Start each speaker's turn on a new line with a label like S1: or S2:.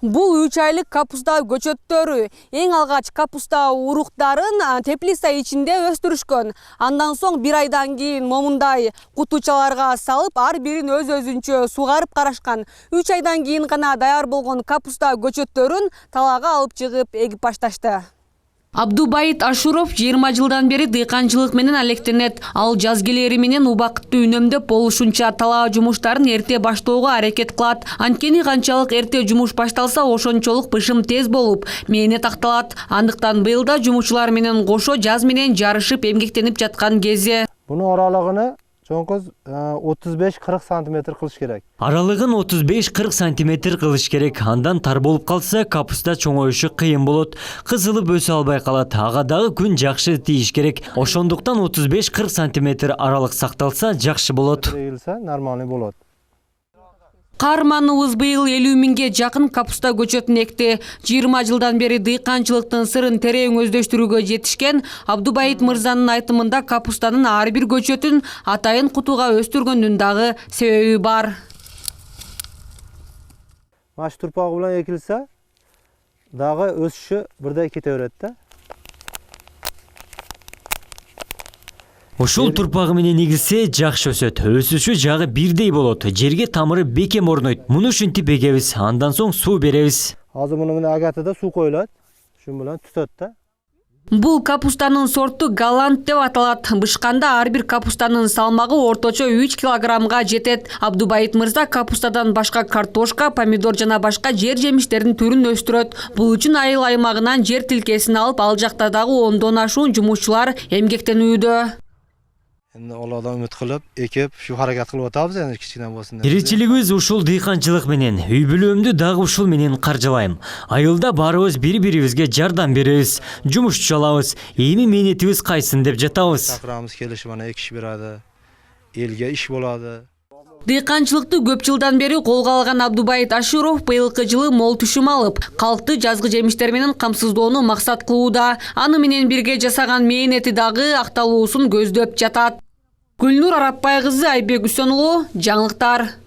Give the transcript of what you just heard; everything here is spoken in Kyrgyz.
S1: Бул 3 айлык капуста көчөттөрү эң алгач капуста уруктарын теплица ичинде өстүрүшкөн. Андан соң 1 айдан кийин момундай кутучаларга салып, ар бирин өз-өзүнчө сугарып карашкан. 3 айдан кийин гана даяр болгон капуста көчөттөрүн талаага алып чыгып эгип башташты. Абдубайыт Ашуров 20 жылдан бери дыйканчылык менен алектенет. Ал жаз келери менен убакытты үнөмдөп болушунча талаа жумуштарын эрте баштоого аракет кылат. Анткени канчалык эрте жумуш башталса, ошончолук пышым тез болуп, мээнет акталат. Андыктан быйыл да жумушчулар менен кошо жаз менен жарышып эмгектенип жаткан кези.
S2: Буну аралыгыны чоңкуз 35-40 сантиметр кылыш керек.
S3: Аралыгын 35-40 сантиметр кылыш керек. Андан тар болуп калса, капуста чоңоюшу кыйын болот. Кызылып өсө албай калат. Ага дагы күн жакшы тийиш керек. Ошондуктан 35-40 сантиметр аралык сакталса жакшы болот.
S2: Нормальный болот.
S1: Каарманыбыз быйыл 50 миңге жакын капуста көчөтүн экти. 20 жылдан бери дыйканчылыктын сырын терең өздөштүрүүгө жетишкен Абдубайыт мырзанын айтымында капустанын ар бир көчөтүн атайын кутуга өстүргөндүн дагы себеби бар.
S2: Маш турпагы менен экилсе, дагы өсүшү бирдей кете берет да.
S3: Ушул турпагы менен эгилсе жакшы өсөт. Өсүшү жагы бирдей болот. Жерге тамыры бекем орнойт. Муну ушинтип эгебиз, андан соң суу беребиз.
S2: Азыр муну менен агатыда суу коюлат. Шун менен түтөт да.
S1: Бул капустанын сорту Голланд деп аталат. Бышканда ар бир капустанын салмагы орточо 3 килограммга жетет. Абдубайыт мырза капустадан башка картошка, помидор жана башка жер жемиштердин түрүн өстүрөт. Бул үчүн айыл аймагынан жер тилкесин алып, ал жакта дагы 10дон ашуун жумушчулар эмгектенүүдө.
S2: Endi Allah'dan ümit kılıp, ekip, şu hareket kılıp atabız yani kichkina bolsun.
S3: Тиричилигибиз ушул дыйканчылык менен, үй бүлөмдү дагы ушул менен каржылайм. Айылда барыбыз бири-бирибизге жардам беребиз, жумуш чалабыз, эми мээнетибиз кайсын деп жатабыз.
S2: Чакырамыз келишип ана эки киши берadi, элге иш болады.
S1: Дыйканчылыкты көп жылдан бери колго алган Абдубайыт Ашуров быйылкы жылы мол түшүм алып, калкты жазгы жемиштер менен камсыздоону максат кылууда. Аны менен бирге жасаган мээнети дагы акталуусун көздөп жатат. Гүлнур Арапбай кызы, Айбек Үсөнұлы, жаңылыктар.